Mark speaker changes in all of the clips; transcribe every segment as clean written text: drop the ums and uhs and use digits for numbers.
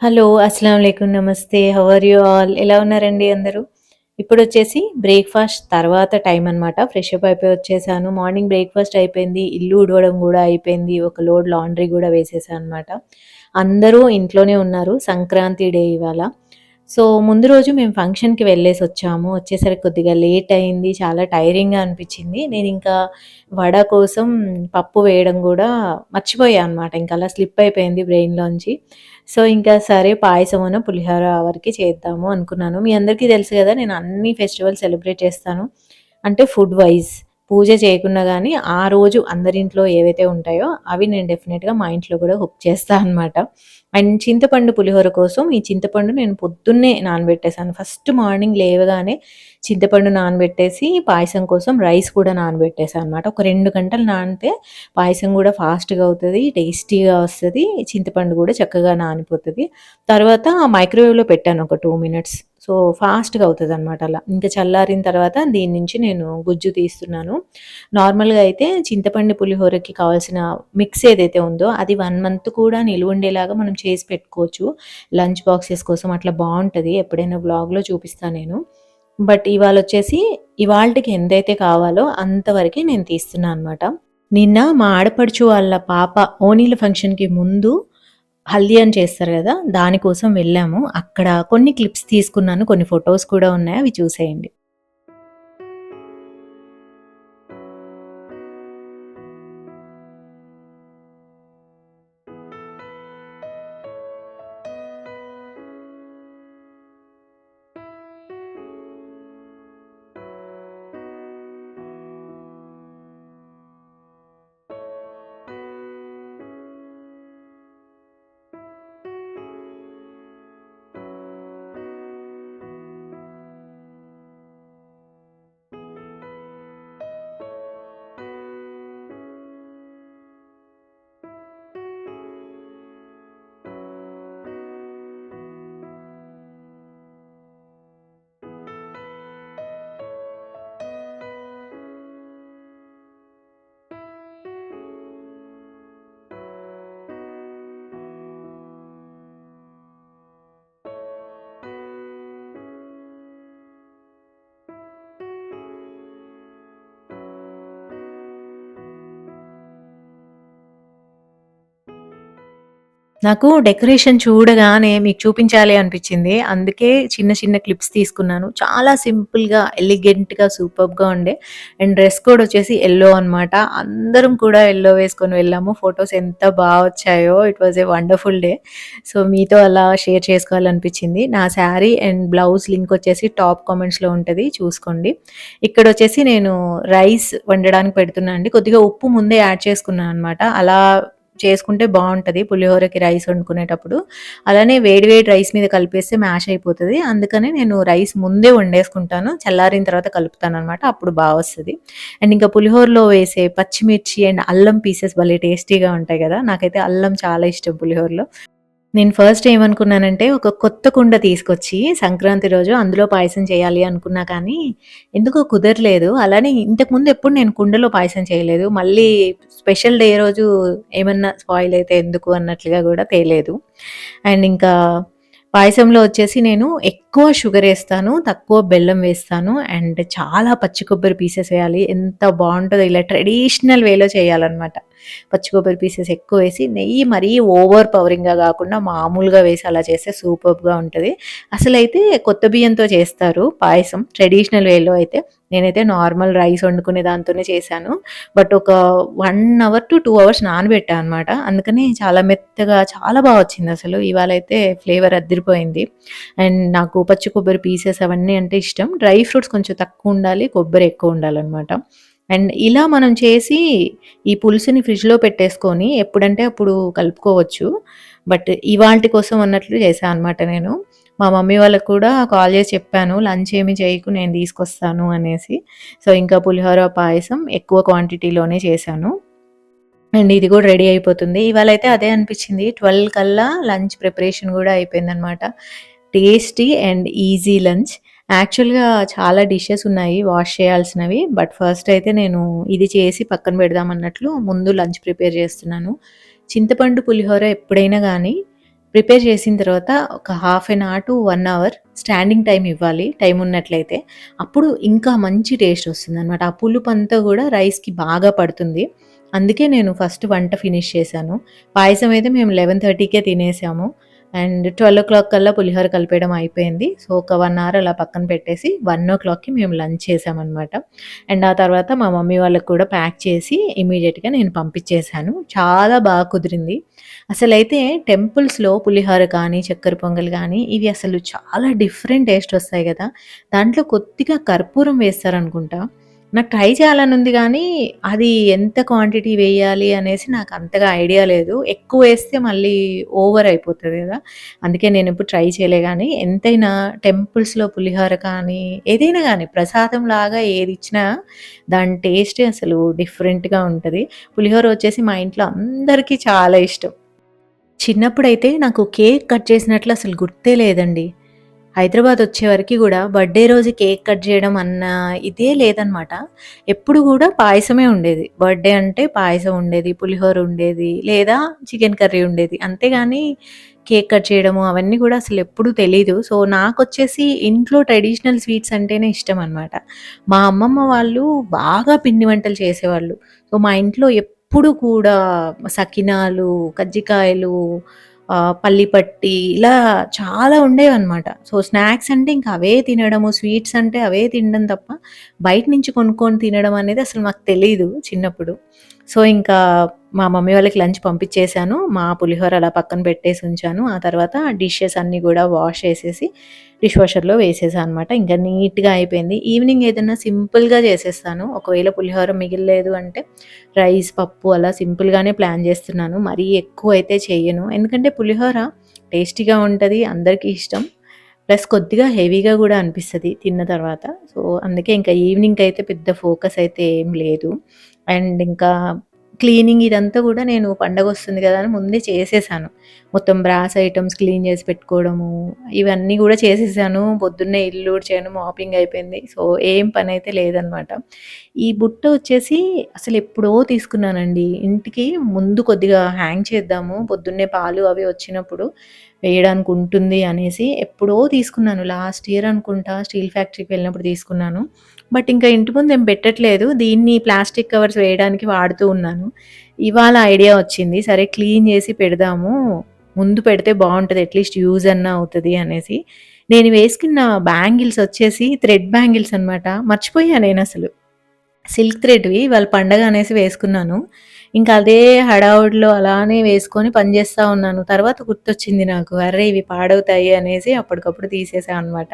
Speaker 1: Hello! అస్సలాముఅలైకుం. నమస్తే. How are you all? ఎలా ఉన్నారండి అందరూ? ఇప్పుడొచ్చేసి బ్రేక్‌ఫాస్ట్ తర్వాత టైం అనమాట. ఫ్రెష్ అప్ అయిపోయి వచ్చేసాను. మార్నింగ్ బ్రేక్‌ఫాస్ట్ అయిపోయింది. ఇల్లు ఊడవడం గూడా అయిపోయింది. ఒక లోడ్ లాండ్రీ గూడా వేసేసా అనమాట. అందరూ ఇంట్లోనే ఉన్నారు. సంక్రాంతి డే ఇవాళ. సో, ముందు రోజు మేము ఫంక్షన్‌కి వెళ్ళేసొచ్చాము. వచ్చేసరికి కొద్దిగా లేట్ అయింది. చాలా టైరింగ్‌గా అనిపిచ్చింది. నేనింకా వడ కోసం పప్పు వేయడం గూడా మర్చిపోయా అనమాట. ఇంక అలా స్లిప్ అయిపోయింది బ్రెయిన్‌లోంచి. సో, ఇంకా సరే పాయసమనో, పులిహోర వరకి చేద్దాము అనుకున్నాను. మీ అందరికీ తెలుసు గదా! నేను అన్ని ఫెస్టివల్స్ సెలబ్రేట్ చేస్తాను. అంటే ఫుడ్ వైస్. పూజ చేయకున్నా గానీ, ఆ రోజు అందరింట్లో ఏవైతే ఉంటాయో, అవి నేను డెఫినిట్‌గా మా ఇంట్లో గూడా కుక్ చేస్తా అనమాట. అండ్ చింతపండు పులిహోర కోసం ఈ చింతపండు నేను పొద్దున్నే నానబెట్టేసాను. ఫస్ట్ మార్నింగ్ లేవగానే చింతపండు నానబెట్టేసి, పాయసం కోసం రైస్ కూడా నానబెట్టేసా అనమాట. ఒక 2 గంటలు నానితే పాయసం గూడా ఫాస్ట్‌గా అవుతది. టేస్టీగా వస్తది. చింతపండు గూడా చక్కగా నానిపోతది. తర్వాత మైక్రోవేవ్‌లో పెట్టాను ఒక 2 మినిట్స్. సో, ఫాస్ట్‌గా అవుతదనమాట అలా. ఇంక చల్లారిన తర్వాత దీని నుంచి నేను గుజ్జు తీస్తున్నాను. నార్మల్‌గా అయితే చింతపండు పులిహోరకి కావాల్సిన మిక్స్ ఏదైతే ఉందో అది 1 మంత్ కూడా నిలువుండేలాగా మనం చేసి పెట్టుకోవచ్చు. లంచ్ బాక్సెస్ కోసం అట్లా బావుంటది. ఎప్పుడైనా వ్లాగ్‌లో చూపిస్తా నేను. బట్ ఇవాళొచ్చేసి ఇవాల్టికి ఎంతైతే కావాలో అంతవరకే నేను తీస్తున్నా అనమాట. నిన్న మా ఆడపడుచు వాళ్ళ పాప ఓణీల ఫంక్షన్‌కి ముందు హల్దీ అని చేస్తారు గదా! దానికోసం వెళ్ళాము. అక్కడ కొన్ని క్లిప్స్ తీసుకున్నాను. కొన్ని ఫోటోస్ కూడా ఉన్నాయి. అవి చూసేయండి. నాకు డెకరేషన్ చూడగానే మీకు చూపించాలి అనిపిచ్చింది. అందుకే చిన్న చిన్న క్లిప్స్ తీసుకున్నాను. చాలా సింపుల్‌గా, ఎలిగెంట్‌గా, సూపర్బ్‌గా ఉండే. అండ్ డ్రెస్ కోడ్ వచ్చేసి యెల్లో అనమాట. అందరం కూడా యెల్లో వేసుకొని వెళ్ళాము. ఫోటోస్ ఎంత వచ్చాయో. It was a wonderful day. So, మీతో అలా షేర్ చేసుకోవాలనిపిచ్చింది. నా శారీ అండ్ బ్లౌజ్ లింక్ వచ్చేసి టాప్ కామెంట్స్‌లో ఉంటది చూసుకోండి. ఇక్కడొచ్చేసి నేను రైస్ వండడానికి పెడుతున్నా అండి. కొద్దిగా ఉప్పు ముందే యాడ్ చేసుకున్నాననమాట. అలా చేసుకుంటే బావుంటది పులిహోరకి రైస్ వండుకునేటప్పుడు. అలానే వేడి వేడి రైస్ మీద కలిపేస్తే మ్యాష్ అయిపోతది. అందుకని నేను రైస్ ముందే వండేసుకుంటాను. చల్లారిన తర్వాత కలుపుతాననమాట. అప్పుడు వస్తది. అండ్ ఇంకా పులిహోరలో వేసే పచ్చిమిర్చి అండ్ అల్లం పీసెస్ భలే టేస్టీగా ఉంటాయి గదా! నాకైతే అల్లం చాలా ఇష్టం పులిహోరలో. నేను ఫస్ట్ ఏమనుకున్నానంటే, ఒక కొత్త కుండ తీసుకొచ్చి సంక్రాంతి రోజు అందులో పాయసం చేయాలి అనుకున్నా కానీ, ఎందుకో కుదరలేదు. అలానే ఇంతకుముందు ఎప్పుడు నేను కుండలో పాయసం చేయలేదు. మళ్ళీ స్పెషల్ డే రోజు ఏమన్నా స్పాయిల్ అయితే ఎందుకు అన్నట్లుగా గూడా తేలేదు. అండ్ ఇంకా పాయసంలో వచ్చేసి నేను ఎక్కువ షుగరేస్తాను, తక్కువ బెల్లం వేస్తాను. అండ్ చాలా పచ్చి కొబ్బరి పీసెస్ వేయాలి. ఎంత బావుంటదో ఇలా ట్రెడిషనల్ వేలో చేయాలనమాట. పచ్చి కొబ్బరి పీసెస్ ఎక్కువేసి, నెయ్యి మరీ ఓవర్ పవరింగ్‌గా గాకుండా మామూలుగా వేసి అలా చేస్తే సూపర్బ్‌గా ఉంటది. అసలైతే కొత్త బియ్యంతో చేస్తారు పాయసం ట్రెడిషనల్ వేలో అయితే. నేనైతే నార్మల్ రైస్ వండుకునే దాంతోనే చేశాను. బట్ ఒక 1 అవర్ టు 2 అవర్స్ నానబెట్టా అనమాట. అందుకని చాలా మెత్తగా చాలా వచ్చిందసలు. ఇవాళైతే ఫ్లేవర్ అద్దిరిపోయింది. అండ్ నాకు పచ్చి కొబ్బరి పీసెస్ అవన్నీ అంటే ఇష్టం. డ్రై ఫ్రూట్స్ కొంచెం తక్కువుండాలి. కొబ్బరి ఎక్కువుండాలనమాట. అండ్ ఇలా మనం చేసి ఈ పులుసుని ఫ్రిడ్జ్‌లో పెట్టేసుకొని ఎప్పుడంటే అప్పుడు కలుపుకోవచ్చు. బట్ ఇవాల్టి కోసం అన్నట్లు చేశా అనమాట నేను. మా మమ్మీ వాళ్ళకి కూడా కాల్ చేసి చెప్పాను. లంచ్ ఏమి చేయకు నేను తీసుకొస్తాను అనేసి. సో, ఇంకా పులిహోర, పాయసం ఎక్కువ క్వాంటిటీలోనే చేశాను. అండ్ ఇది కూడా రెడీ అయిపోతుంది. ఇవాళైతే అదే అనిపించింది. 12 కల్లా లంచ్ ప్రిపరేషన్ గూడా అయిపోయిందనమాట. Tasty and easy lunch. యాక్చువల్‌గా చాలా డిషెస్ ఉన్నాయి వాష్ చేయాల్సినవి. బట్ ఫస్ట్ అయితే నేను ఇది చేసి పక్కన పెడదాం అన్నట్లు ముందు లంచ్ ప్రిపేర్ చేస్తున్నాను. చింతపండు పులిహోర ఎప్పుడైనా గానీ ప్రిపేర్ చేసిన తర్వాత ఒక half an hour to 1 hour standing time ఇవ్వాలి. టైమ్ ఉన్నట్లయితే. అప్పుడు ఇంకా మంచి టేస్ట్ వస్తుందనమాట. ఆ పులుపంతా గూడా రైస్‌కి బాగా పడుతుంది. అందుకే నేను ఫస్ట్ వంట ఫినిష్ చేశాను. పాయసం అయితే మేము 11:30కే తినేసాము. అండ్ 12:00 కల్లా పులిహోర కలిపేయడం అయిపోయింది. సో, ఒక 1 అవర్ అలా పక్కన పెట్టేసి 1:00కి మేము లంచ్ చేశామనమాట. అండ్ ఆ తర్వాత మా మమ్మీ వాళ్ళకి కూడా ప్యాక్ చేసి ఇమ్మీడియేట్‌గా నేను పంపించేసాను. చాలా బాగా కుదిరింది. అసలైతే టెంపుల్స్‌లో పులిహోర కానీ, చక్కెర పొంగల్ గానీ ఇవి అసలు చాలా డిఫరెంట్ టేస్ట్ వస్తాయి గదా! దాంట్లో కొద్దిగా కర్పూరం వేస్తారనుకుంటా. నాకు ట్రై చేయాలనుంది గానీ, అది ఎంత క్వాంటిటీ వేయాలి అనేసి నాకు అంతగా ఐడియా లేదు. ఎక్కువేస్తే మళ్ళీ ఓవర్ అయిపోతది గదా! అందుకే నేనెప్పుడు ట్రై చేయలే గానీ, ఎంతైనా టెంపుల్స్‌లో పులిహోర కానీ, ఏదైనా గానీ ప్రసాదంలాగా ఏదిచ్చినా దాని టేస్టే అసలు డిఫరెంట్‌గా ఉంటది. పులిహోర వచ్చేసి మా ఇంట్లో అందరికీ చాలా ఇష్టం. చిన్నప్పుడైతే నాకు కేక్ కట్ చేసినట్లు అసలు గుర్తే లేదండి. హైదరాబాద్ వచ్చే గూడా బర్త్‌డే రోజు కేక్ కట్ జేయడం అన్న ఇదే లేదనమాట. ఎప్పుడు గూడా పాయసమే ఉండేది. బర్త్‌డే అంటే పాయసం ఉండేది, పులిహోర ఉండేది, లేదా చికెన్ కర్రీ ఉండేది. అంతేగాని కేక్ కట్ చేయడము అవన్నీ గూడా అసలెప్పుడు తెలీదు. సో, నాకొచ్చేసి ఇంట్లో ట్రెడిషనల్ స్వీట్స్ అంటేనే ఇష్టమనమాట. మా అమ్మమ్మ వాళ్ళు బాగా పిండి వంటలు చేసేవాళ్ళు. సో, మా ఇంట్లో ఎప్పుడు కూడా సకినాలు, కజ్జికాయలు, పల్లి పట్టి ఇలా చాలా ఉండేవన్నమాట. సో, స్నాక్స్ అంటే ఇంక అవే తినడము, స్వీట్స్ అంటే అవే తినడం తప్ప, బయట నుంచి కొనుక్కొని తినడం అనేది అసలు మాకు తెలీదు చిన్నప్పుడు. సో, ఇంకా మా మమ్మీ వాళ్ళకి లంచ్ పంపించేసాను. మా పులిహోర అలా పక్కన పెట్టేసి ఉంచాను. ఆ తర్వాత డిషెస్ అన్నీ గూడా వాష్ చేసేసి డిష్ వాషర్‌లో వేసేసా అనమాట. ఇంకా నీట్‌గా అయిపోయింది. ఈవినింగ్ ఏదన్నా సింపుల్‌గా చేసేస్తాను. ఒకవేళ పులిహోర మిగిలలేదు అంటే రైస్, పప్పు అలా సింపుల్‌గానే ప్లాన్ చేస్తున్నాను. మరీ ఎక్కువైతే చెయ్యను. ఎందుకంటే పులిహోర టేస్టీగా ఉంటది. అందరికీ ఇష్టం. ప్లస్ కొద్దిగా హెవీగా గూడా అనిపిస్తది తిన్న తర్వాత. సో, అందుకే ఇంకా ఈవినింగ్‌కైతే పెద్ద ఫోకస్ అయితే ఏం లేదు. అండ్ ఇంకా క్లీనింగ్ ఇదంతా గూడా నేను పండగొస్తుంది గదా! అని ముందే చేసేసాను. మొత్తం బ్రాస్ ఐటెమ్స్ క్లీన్ చేసి పెట్టుకోవడము, ఇవన్నీ గూడా చేసేసాను. పొద్దున్నే ఇల్లు ఊడ్చాను, మాపింగ్ అయిపోయింది. సో, ఏం పనైతే లేదనమాట. ఈ బుట్ట వచ్చేసి అసలెప్పుడో తీసుకున్నానండి. ఇంటికి ముందు కొద్దిగా హ్యాంగ్ చేద్దాము, పొద్దున్నే పాలు అవి వచ్చినప్పుడు వేయడానికి ఉంటుంది అనేసి ఎప్పుడో తీసుకున్నాను. లాస్ట్ ఇయర్ అనుకుంటా స్టీల్ ఫ్యాక్టరీకి వెళ్ళినప్పుడు తీసుకున్నాను. బట్ ఇంకా ఇంటి ముందు ఏం పెట్టట్లేదు. దీన్ని ప్లాస్టిక్ కవర్స్ వేయడానికి వాడుతూ ఉన్నాను. ఇవాళ ఐడియా వచ్చింది. సరే క్లీన్ చేసి పెడదాము. ముందు పెడితే బావుంటది. అట్‌లీస్ట్ యూజ్ అన్నా అవుతది అనేసి. నేను వేసుకున్న బ్యాంగిల్స్ వచ్చేసి థ్రెడ్ బ్యాంగిల్స్ అనమాట. మర్చిపోయా నేనసలు. సిల్క్ థ్రెడ్‌వి ఇవాళ పండగ అనేసి వేసుకున్నాను. ఇంకా అదే హడావుడిలో అలానే వేసుకొని పని చేస్తా ఉన్నాను. తర్వాత గుర్తొచ్చింది నాకు. అర్రే! ఇవి పాడవుతాయి అనేసి అప్పటికప్పుడు తీసేసా అనమాట.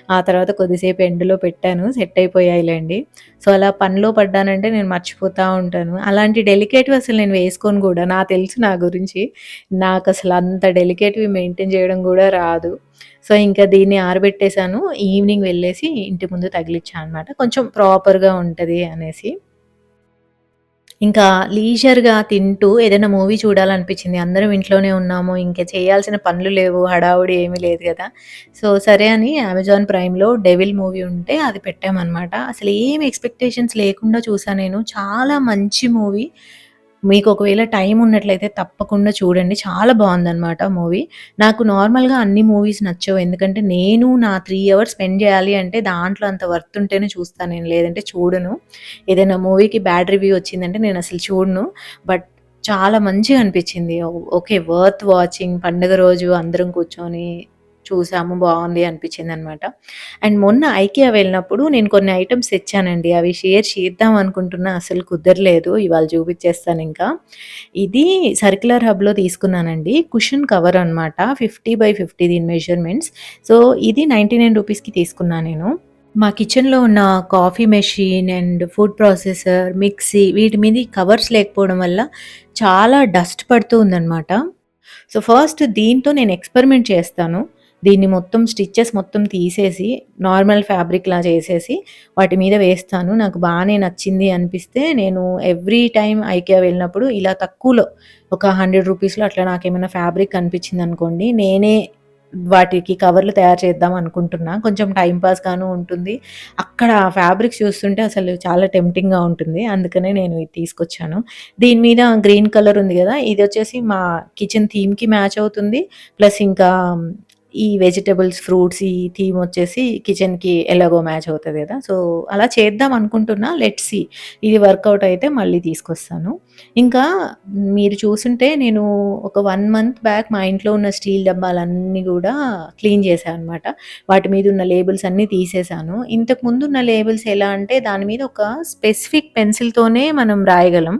Speaker 1: ఆ తర్వాత కొద్దిసేపు ఎండలో పెట్టాను. సెట్ అయిపోయాయిలెండి. సో, అలా పనిలో పడ్డానంటే నేను మర్చిపోతా ఉంటాను. అలాంటి డెలికేట్‌వి అసలు నేను వేసుకోను గూడా. నాకు తెలుసు నా గురించి. నాకసలు అంత డెలికేట్‌వి మెయింటైన్ చేయడం గూడా రాదు. సో, ఇంకా దీన్ని ఆరబెట్టేసాను. ఈవినింగ్ వెళ్ళేసి ఇంటి ముందు తగిలిచ్చా అనమాట. కొంచెం ప్రాపర్‌గా ఉంటది అనేసి. ఇంకా లీజర్‌గా తింటూ ఏదైనా మూవీ చూడాలనిపించింది. అందరం ఇంట్లోనే ఉన్నాము. ఇంక చేయాల్సిన పనులు లేవు. హడావుడి ఏమీ లేదు గదా! సో, సరే అని అమెజాన్ ప్రైమ్‌లో 'డెవిల్' మూవీ ఉంటే అది పెట్టామనమాట. అసలు ఏం ఎక్స్‌పెక్టేషన్స్ లేకుండా చూసా నేను. చాలా మంచి మూవీ. మీకు ఒకవేళ టైం ఉన్నట్లయితే తప్పకుండా చూడండి. చాలా బావుందనమాట మూవీ. నాకు నార్మల్‌గా అన్ని మూవీస్ నచ్చవు. ఎందుకంటే నేను నా 3 అవర్స్ స్పెండ్ చేయాలి అంటే దాంట్లో అంత వర్త్ ఉంటేనే చూస్తా నేను. లేదంటే చూడను. ఏదైనా మూవీకి బ్యాడ్ రివ్యూ వచ్చిందంటే నేనసలు చూడను. బట్ చాలా మంచిగా అనిపించింది. ఓకే. వర్త్ వాచింగ్ పండుగ రోజు అందరం కూర్చొని చూసాము. బావుంది అనిపించిందనమాట. అండ్ మొన్న ఐకియా వెళ్ళినప్పుడు నేను కొన్ని ఐటెమ్స్ తెచ్చానండి. అవి షేర్ చేద్దాం అనుకుంటున్నా అసలు కుదరలేదు. ఇవాళ చూపించేస్తానింకా. ఇది సర్క్యులర్ హబ్‌లో తీసుకున్నానండి. కుషన్ కవర్ అనమాట. 50/50 దీని మెజర్‌మెంట్స్. సో, ఇది రూ. 99కి తీసుకున్నా నేను. మా కిచెన్‌లో ఉన్న coffee machine and food processor, mixie వీటి మీద ఈ కవర్స్ లేకపోవడం వల్ల చాలా డస్ట్ పడుతూ ఉందనమాట. సో, ఫస్ట్ దీంతో నేను ఎక్స్‌పెరిమెంట్ చేస్తాను. దీన్ని మొత్తం స్టిచెస్ మొత్తం తీసేసి నార్మల్ ఫ్యాబ్రిక్‌లా చేసేసి వాటి మీద వేస్తాను. నాకు బానే నచ్చింది అనిపిస్తే నేను ఎవ్రీ టైమ్ ఐకియా వెళ్ళినప్పుడు ఇలా తక్కువలో ఒక రూ. 100లో అట్లా నాకేమైనా ఫ్యాబ్రిక్ కనిపించిందనుకోండి నేనే వాటికి కవర్లు తయారు చేద్దాం అనుకుంటున్నా. కొంచెం టైమ్ పాస్‌గాను ఉంటుంది. అక్కడ ఫ్యాబ్రిక్స్ చూస్తుంటే అసలు చాలా టెంప్టింగ్‌గా ఉంటుంది. అందుకనే నేను ఇది తీసుకొచ్చాను. దీని మీద గ్రీన్ కలర్ ఉంది గదా! ఇదొచ్చేసి మా కిచెన్ థీమ్‌కి మ్యాచ్ అవుతుంది. ప్లస్ ఇంకా ఈ వెజిటబుల్స్, ఫ్రూట్స్ ఈ థీమ్ వచ్చేసి కిచెన్‌కి ఎలాగో మ్యాచ్ అవుతది గదా! సో, అలా చేద్దాం అనుకుంటున్నా. Let's see. ఇది వర్కౌట్ అయితే మళ్ళీ తీసుకొస్తాను. ఇంకా మీరు చూసుంటే నేను ఒక 1 మంత్ బ్యాక్ మా ఇంట్లో ఉన్న స్టీల్ డబ్బాలన్నీ గూడా క్లీన్ చేశా అనమాట. వాటి మీద ఉన్న లేబుల్స్ అన్నీ తీసేసాను. ఇంతకు ముందున్న లేబుల్స్ ఎలా అంటే దాని మీద ఒక స్పెసిఫిక్ పెన్సిల్‌తోనే మనం రాయగలం.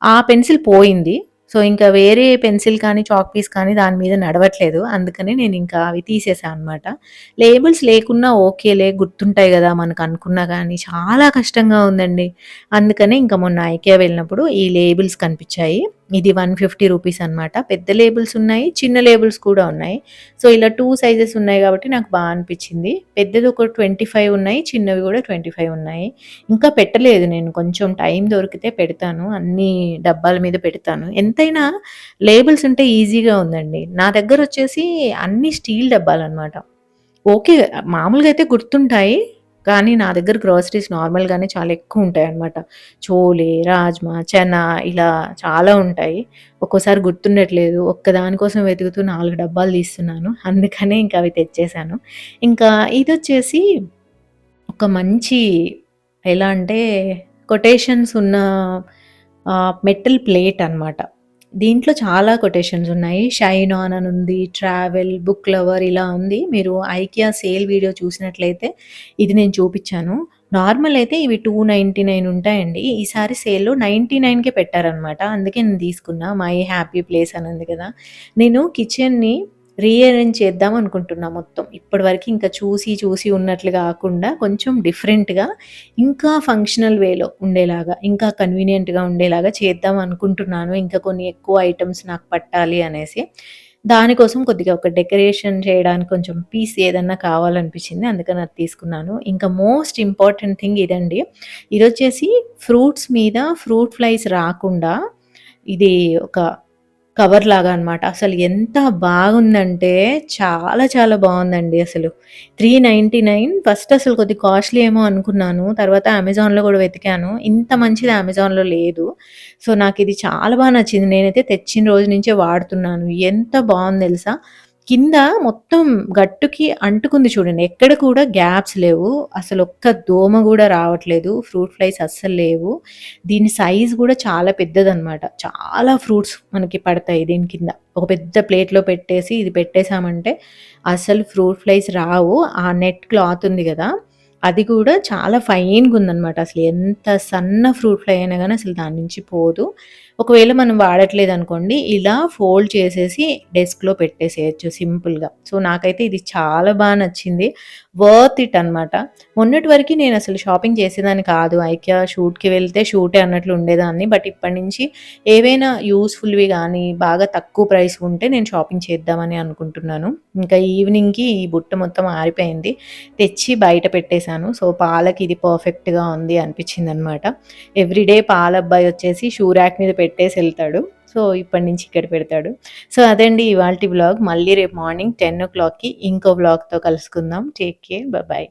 Speaker 1: ఆ పెన్సిల్ పోయింది. సో, ఇంకా వేరే పెన్సిల్ కానీ, చాక్ పీస్ కానీ దాని మీద నడవట్లేదు. అందుకని నేనింకా అవి తీసేసా అనమాట. లేబుల్స్ లేకున్నా ఓకేలే గుర్తుంటాయి గదా! మనకనుకున్నా గానీ చాలా కష్టంగా ఉందండి. అందుకనే ఇంక మొన్న ఐకియా వెళ్ళినప్పుడు ఈ లేబుల్స్ కనిపిచ్చాయి. ఇది 150 రూపీస్ అనమాట. పెద్ద లేబుల్స్ ఉన్నాయి. చిన్న లేబుల్స్ కూడా ఉన్నాయి. సో, ఇలా 2 సైజెస్ ఉన్నాయి గాబట్టి నాకు అనిపిచ్చింది. పెద్దది ఒక 25 ఉన్నాయి. చిన్నవి గూడా 25 ఉన్నాయి. ఇంకా పెట్టలేదు నేను. కొంచెం టైం దొరికితే పెడతాను. అన్నీ డబ్బాల మీద పెడతాను. ఎంతైనా లేబుల్స్ ఉంటే ఈజీగా ఉందండి. నా దగ్గరొచ్చేసి అన్నీ స్టీల్ డబ్బాలనమాట. ఓకే. మామూలుగా అయితే గుర్తుంటాయి. కానీ నా దగ్గర గ్రోసరీస్ నార్మల్‌గానే చాలా ఎక్కువుంటాయనమాట. చోలే, రాజ్మా, చనా ఇలా చాలా ఉంటాయి. ఒక్కోసారి గుర్తుండట్లేదు. ఒక్కదాని కోసం వెతుకుతూ 4 డబ్బాలు తీస్తున్నాను. అందుకనే ఇంక అవి తెచ్చేసాను. ఇంకా ఇదొచ్చేసి ఒక మంచి ఎలా అంటే కొటేషన్స్ ఉన్న మెటల్ ప్లేట్ అనమాట. దీంట్లో చాలా కొటేషన్స్ ఉన్నాయి. 'షైన్ ఆన్' అని ఉంది. 'ట్రావెల్', 'బుక్ లవర్' ఇలా ఉంది. మీరు ఐకియా సేల్ వీడియో చూసినట్లయితే ఇది నేను చూపిచ్చాను. నార్మల్ అయితే ఇవి 299 ఉంటాయండి. ఈసారి సేల్‌లో 99కే పెట్టారనమాట. అందుకే నేను తీసుకున్నా. 'మై హ్యాపీ ప్లేస్' అని ఉంది కదా! నేను కిచెన్‌ని రీఅరేంజ్ చేద్దాం అనుకుంటున్నా మొత్తం. ఇప్పటివరకు ఇంకా చూసి, చూసి ఉన్నట్లు గాకుండా కొంచెం డిఫరెంట్‌గా ఇంకా ఫంక్షనల్ వేలో ఉండేలాగా, ఇంకా కన్వీనియంట్‌గా ఉండేలాగా చేద్దాం అనుకుంటున్నాను. ఇంకా కొన్ని ఎక్కువ ఐటెమ్స్ నాకు పట్టాలి అనేసి. దానికోసం కొద్దిగా ఒక డెకరేషన్ చేయడానికి కొంచెం పీస్ ఏదన్నా కావాలనిపించింది. అందుకని అది తీసుకున్నాను. ఇంకా మోస్ట్ ఇంపార్టెంట్ థింగ్ ఇదండి. ఇదొచ్చేసి ఫ్రూట్స్ మీద ఫ్రూట్ ఫ్లైస్ రాకుండా ఇది ఒక కవర్‌లాగా అనమాట. అసలు ఎంత బాగుందంటే చాలా చాలా బావుందండి అసలు. 399 ఫస్ట్ అసలు కొద్దిగా కాస్ట్‌లీ ఏమో అనుకున్నాను. తర్వాత అమెజాన్‌లో గూడా వెతికాను. ఇంత మంచిది అమెజాన్‌లో లేదు. సో, నాకిది చాలా నచ్చింది. నేనైతే తెచ్చిన రోజు నుంచే వాడుతున్నాను. ఎంత బావుంది తెలుసా? కింద మొత్తం గట్టుకి అంటుకుంది చూడండి. ఎక్కడ కూడా గ్యాప్స్ లేవు. అసలొక్క దోమ గూడా రావట్లేదు. ఫ్రూట్ ఫ్లైస్ అస్సలు లేవు. దీని సైజ్ గూడా చాలా పెద్దదనమాట. చాలా ఫ్రూట్స్ మనకి పడతాయి దీని కింద. ఒక పెద్ద ప్లేట్‌లో పెట్టేసి ఇది పెట్టేసామంటే అసలు ఫ్రూట్ ఫ్లైస్ రావు. ఆ నెట్ క్లాత్ ఉంది గదా! అది కూడా చాలా ఫైన్‌గుందనమాట. అసలు ఎంత సన్న ఫ్రూట్ ఫ్లై అయినా గాని అసలు దాని నుంచి పోదు. ఒకవేళ మనం వాడట్లేదనుకోండి ఇలా ఫోల్డ్ చేసేసి డెస్క్‌లో పెట్టేసేయొచ్చు సింపుల్‌గా. సో, నాకైతే ఇది చాలా నచ్చింది. వర్త్ ఇట్ అనమాట. మొన్నటి వరకి నేనసలు షాపింగ్ చేసేదాన్ని కాదు. ఐకియా షూట్‌కి వెళ్తే షూటే అన్నట్లు ఉండేదాన్ని. బట్ ఇప్పటి నుంచి ఏవైనా యూజ్‌ఫుల్‌వి గానీ, బాగా తక్కువ ప్రైస్ ఉంటే నేను షాపింగ్ చేద్దామని అనుకుంటున్నాను. ఇంకా ఈవినింగ్‌కి ఈ బుట్ట మొత్తం ఆరిపోయింది. తెచ్చి బయట పెట్టేశాను. సో, పాలకి ఇది పర్ఫెక్ట్‌గా ఉంది అనిపించిందనమాట. ఎవ్రీడే పాలబ్బాయి వచ్చేసి షూ ర్యాక్ మీద పెట్టేసెళ్తాడు. సో, ఇప్పటి నుంచి ఇక్కడ పెడతాడు. సో, అదండి ఇవాల్టి వ్లాగ్. మళ్ళీ రేపు మార్నింగ్ 10:00కి ఇంకో వ్లాగ్‌తో కలుసుకుందాం. Take care. బాయ్.